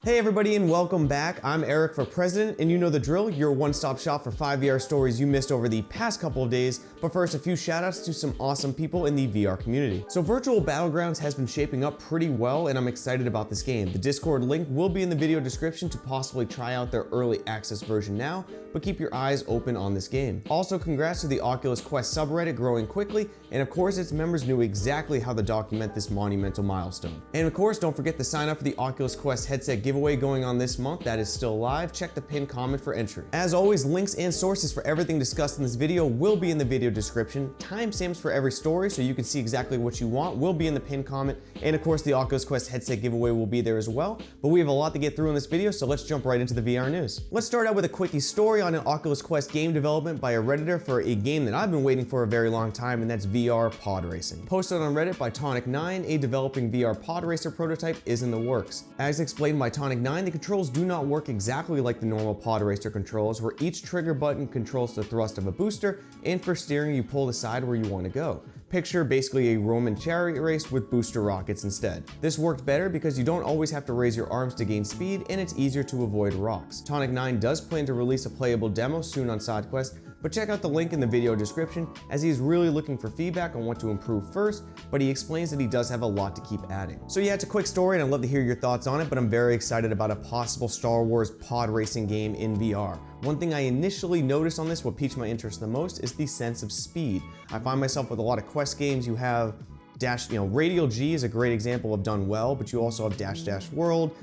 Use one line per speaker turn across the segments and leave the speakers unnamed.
Hey everybody and welcome back. I'm Eric for President, and you know the drill, your one-stop shop for 5 VR stories you missed over the past couple of days. But first, a few shoutouts to some awesome people in the VR community. So Virtual Battlegrounds has been shaping up pretty well, and I'm excited about this game. The Discord link will be in the video description to possibly try out their early access version now, but keep your eyes open on this game. Also, congrats to the Oculus Quest subreddit growing quickly, and of course its members knew exactly how to document this monumental milestone. And of course, don't forget to sign up for the Oculus Quest headset giveaway going on this month. That is still live. Check the pinned comment for entry. As always, links and sources for everything discussed in this video will be in the video description. Timestamps for every story so you can see exactly what you want will be in the pinned comment, and of course the Oculus Quest headset giveaway will be there as well. But we have a lot to get through in this video, so let's jump right into the VR news. Let's start out with a quickie story on an Oculus Quest game development by a Redditor for a game that I've been waiting for a very long time, and that's VR pod racing. Posted on Reddit by Tonic9, a developing VR pod racer prototype is in the works. As explained by Tonic9, the controls do not work exactly like the normal pod racer controls, where each trigger button controls the thrust of a booster, and for steering you pull the side where you want to go. Picture basically a Roman chariot race with booster rockets instead. This worked better because you don't always have to raise your arms to gain speed, and it's easier to avoid rocks. Tonic9 does plan to release a playable demo soon on SideQuest, but check out the link in the video description as he is really looking for feedback on what to improve first, but he explains that he does have a lot to keep adding. So yeah, it's a quick story and I'd love to hear your thoughts on it, but I'm very excited about a possible Star Wars pod racing game in VR. One thing I initially noticed on this, what piqued my interest the most, is the sense of speed. I find myself with a lot of Quest games, you have Radial G is a great example of done well, but you also have Dash Dash World,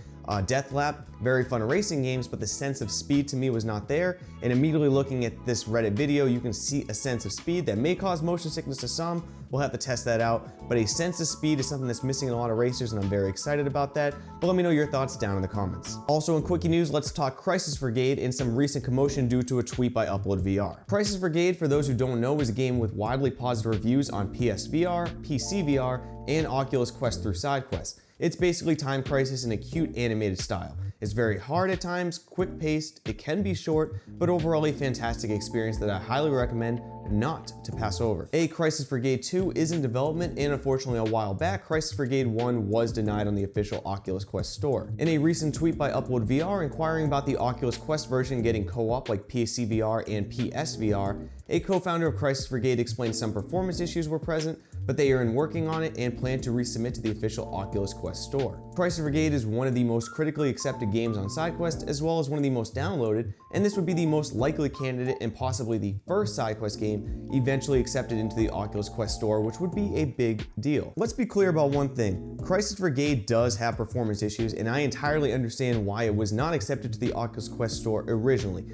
Death Lap, very fun racing games, but the sense of speed to me was not there. And immediately looking at this Reddit video, you can see a sense of speed that may cause motion sickness to some. We'll have to test that out, but a sense of speed is something that's missing in a lot of racers, and I'm very excited about that. But let me know your thoughts down in the comments. Also in quickie news, let's talk Crisis Vrigade and some recent commotion due to a tweet by Upload VR. Crisis Vrigade, for those who don't know, is a game with widely positive reviews on PSVR, PCVR, and Oculus Quest through SideQuest. It's basically Time Crisis in a cute animated style. It's very hard at times, quick-paced, it can be short, but overall a fantastic experience that I highly recommend not to pass over. Crisis Vrigade 2 is in development, and unfortunately a while back, Crisis Vrigade 1 was denied on the official Oculus Quest store. In a recent tweet by Upload VR inquiring about the Oculus Quest version getting co-op like PCVR and PSVR, a co-founder of Crisis Vrigade explained some performance issues were present, but they are working on it and plan to resubmit to the official Oculus Quest store. Crisis Vrigade is one of the most critically accepted games on SideQuest, as well as one of the most downloaded, and this would be the most likely candidate and possibly the first SideQuest game eventually accepted into the Oculus Quest store, which would be a big deal. Let's be clear about one thing. Crisis Vrigade does have performance issues, and I entirely understand why it was not accepted to the Oculus Quest store originally.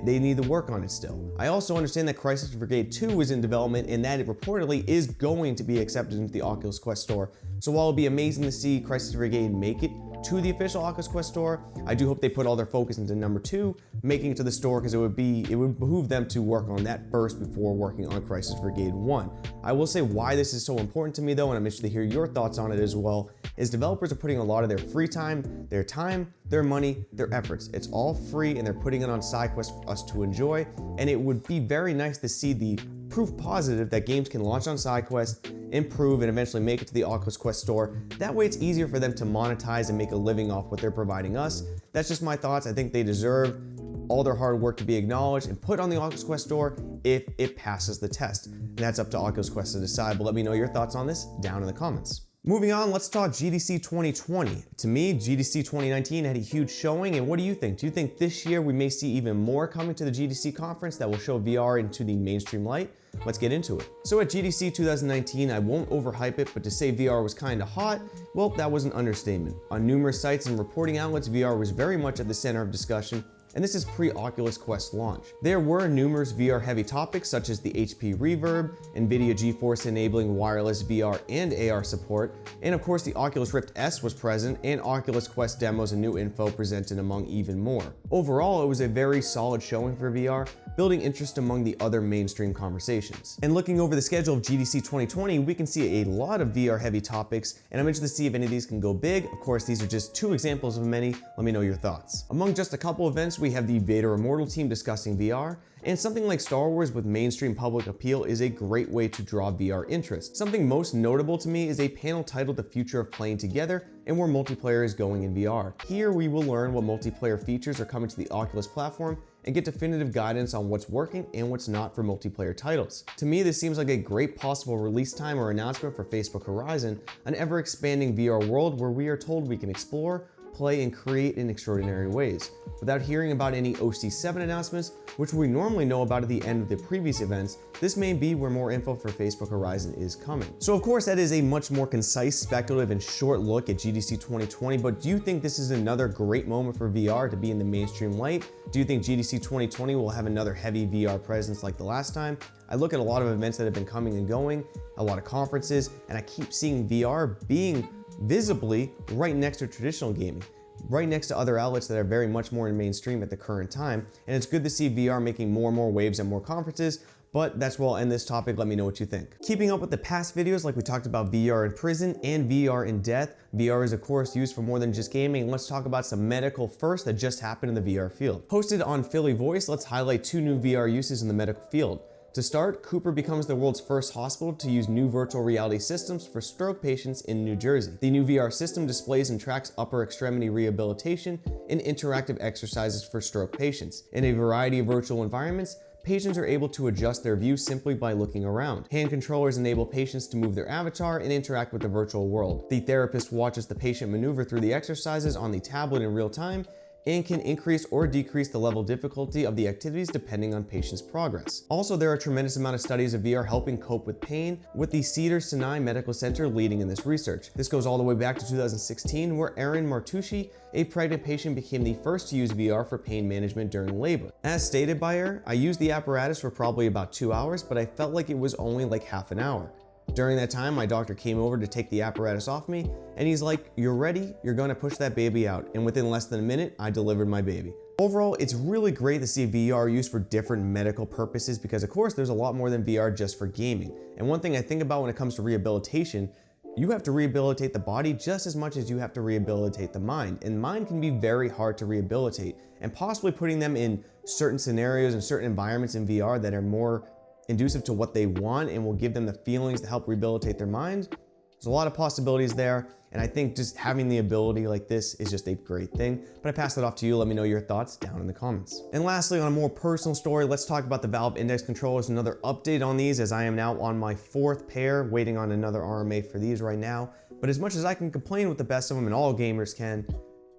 They need to work on it still. I also understand that Crisis Vrigade 2 is in development and that it reportedly is going to be accepted into the Oculus Quest store. So while it'll be amazing to see Crisis Vrigade make it to the official Oculus Quest store, I do hope they put all their focus into number 2, making it to the store, because it would behoove them to work on that first before working on Crisis Vrigade 1. I will say why this is so important to me though, and I'm interested to hear your thoughts on it as well, is developers are putting a lot of their free time, their money, their efforts. It's all free and they're putting it on SideQuest for us to enjoy, and it would be very nice to see the proof positive that games can launch on SideQuest, improve, and eventually make it to the Oculus Quest store. That way it's easier for them to monetize and make a living off what they're providing us. That's just my thoughts. I think they deserve all their hard work to be acknowledged and put on the Oculus Quest store if it passes the test. And that's up to Oculus Quest to decide, but let me know your thoughts on this down in the comments. Moving on, let's talk GDC 2020. To me, GDC 2019 had a huge showing, and what do you think? Do you think this year we may see even more coming to the GDC conference that will show VR into the mainstream light? Let's get into it. So at GDC 2019, I won't overhype it, but to say VR was kinda hot, well, that was an understatement. On numerous sites and reporting outlets, VR was very much at the center of discussion, and this is pre-Oculus Quest launch. There were numerous VR-heavy topics such as the HP Reverb, NVIDIA GeForce enabling wireless VR and AR support, and of course the Oculus Rift S was present, and Oculus Quest demos and new info presented among even more. Overall, it was a very solid showing for VR, building interest among the other mainstream conversations. And looking over the schedule of GDC 2020, we can see a lot of VR-heavy topics, and I'm interested to see if any of these can go big. Of course, these are just 2 examples of many. Let me know your thoughts. Among just a couple events, we have the Vader Immortal team discussing VR, and something like Star Wars with mainstream public appeal is a great way to draw VR interest. Something most notable to me is a panel titled The Future of Playing Together and where multiplayer is going in VR. Here we will learn what multiplayer features are coming to the Oculus platform and get definitive guidance on what's working and what's not for multiplayer titles. To me, this seems like a great possible release time or announcement for Facebook Horizon, an ever-expanding VR world where we are told we can explore, play, and create in extraordinary ways. Without hearing about any OC7 announcements, which we normally know about at the end of the previous events, this may be where more info for Facebook Horizon is coming. So of course that is a much more concise, speculative, and short look at GDC 2020, but do you think this is another great moment for VR to be in the mainstream light? Do you think GDC 2020 will have another heavy VR presence like the last time? I look at a lot of events that have been coming and going, a lot of conferences, and I keep seeing VR being visibly right next to traditional gaming, right next to other outlets that are very much more in mainstream at the current time. And it's good to see VR making more and more waves at more conferences, but that's where I'll end this topic. Let me know what you think. Keeping up with the past videos, like we talked about VR in prison and VR in death, VR is of course used for more than just gaming. Let's talk about some medical first that just happened in the VR field. Posted on Philly Voice, let's highlight 2 new VR uses in the medical field. To start, Cooper becomes the world's first hospital to use new virtual reality systems for stroke patients in New Jersey. The new VR system displays and tracks upper extremity rehabilitation and interactive exercises for stroke patients. In a variety of virtual environments, patients are able to adjust their view simply by looking around. Hand controllers enable patients to move their avatar and interact with the virtual world. The therapist watches the patient maneuver through the exercises on the tablet in real time and can increase or decrease the level of difficulty of the activities depending on patient's progress. Also, there are a tremendous amount of studies of VR helping cope with pain, with the Cedars-Sinai Medical Center leading in this research. This goes all the way back to 2016, where Erin Martucci, a pregnant patient, became the first to use VR for pain management during labor. As stated by her, I used the apparatus for probably about 2 hours, but I felt like it was only like half an hour. During that time, my doctor came over to take the apparatus off me, and he's like, "You're ready, you're gonna push that baby out." And within less than a minute, I delivered my baby. Overall, it's really great to see VR used for different medical purposes because of course there's a lot more than VR just for gaming. And one thing I think about when it comes to rehabilitation, you have to rehabilitate the body just as much as you have to rehabilitate the mind. And mind can be very hard to rehabilitate, and possibly putting them in certain scenarios and certain environments in VR that are more conducive to what they want and will give them the feelings to help rehabilitate their mind. There's a lot of possibilities there, and I think just having the ability like this is just a great thing. But I pass that off to you. Let me know your thoughts down in the comments. And lastly, on a more personal story, let's talk about the Valve Index controllers. Another update on these, as I am now on my 4th pair, waiting on another RMA for these right now. But as much as I can complain with the best of them, and all gamers can,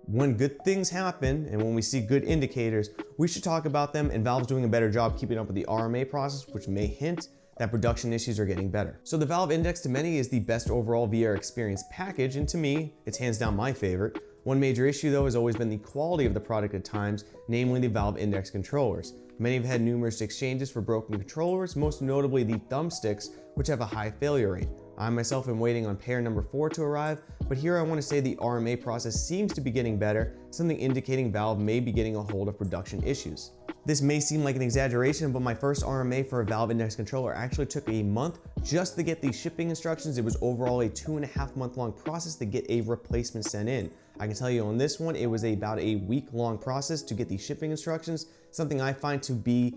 when good things happen and when we see good indicators, we should talk about them, and Valve's doing a better job keeping up with the RMA process, which may hint that production issues are getting better. So the Valve Index to many is the best overall VR experience package, and to me, it's hands down my favorite. One major issue though has always been the quality of the product at times, namely the Valve Index controllers. Many have had numerous exchanges for broken controllers, most notably the thumbsticks, which have a high failure rate. I myself am waiting on pair number 4 to arrive, but here I want to say the RMA process seems to be getting better, something indicating Valve may be getting a hold of production issues. This may seem like an exaggeration, but my first RMA for a Valve Index controller actually took a month just to get the shipping instructions. It was overall a 2.5 month long process to get a replacement sent in. I can tell you on this one, it was about a week-long process to get the shipping instructions, something I find to be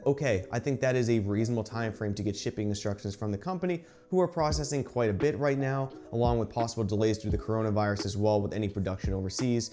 okay. I think that is a reasonable time frame to get shipping instructions from the company, who are processing quite a bit right now, along with possible delays due to the coronavirus as well with any production overseas.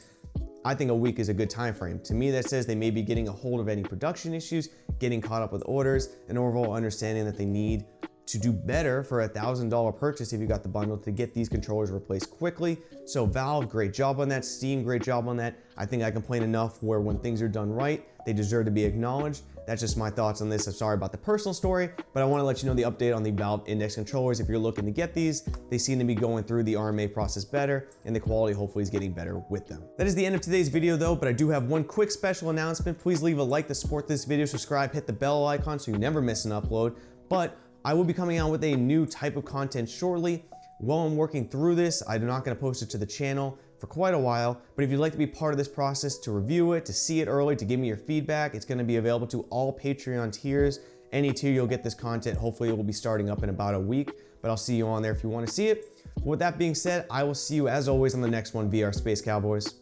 I think a week is a good time frame. To me, that says they may be getting a hold of any production issues, getting caught up with orders, and overall understanding that they need to do better for a $1,000 purchase if you got the bundle to get these controllers replaced quickly. So Valve, great job on that. Steam, great job on that. I think I complain enough where when things are done right, they deserve to be acknowledged. That's just my thoughts on this. I'm sorry about the personal story, but I want to let you know the update on the Valve Index controllers. If you're looking to get these, they seem to be going through the RMA process better, and the quality hopefully is getting better with them. That is the end of today's video though, but I do have one quick special announcement. Please leave a like to support this video, subscribe, hit the bell icon so you never miss an upload. But I will be coming out with a new type of content shortly. While I'm working through this, I'm not going to post it to the channel for quite a while, but if you'd like to be part of this process, to review it, to see it early, to give me your feedback, it's going to be available to all Patreon tiers. Any tier, you'll get this content. Hopefully it will be starting up in about a week, but I'll see you on there if you want to see it. With that being said, I will see you as always on the next one, VR Space Cowboys.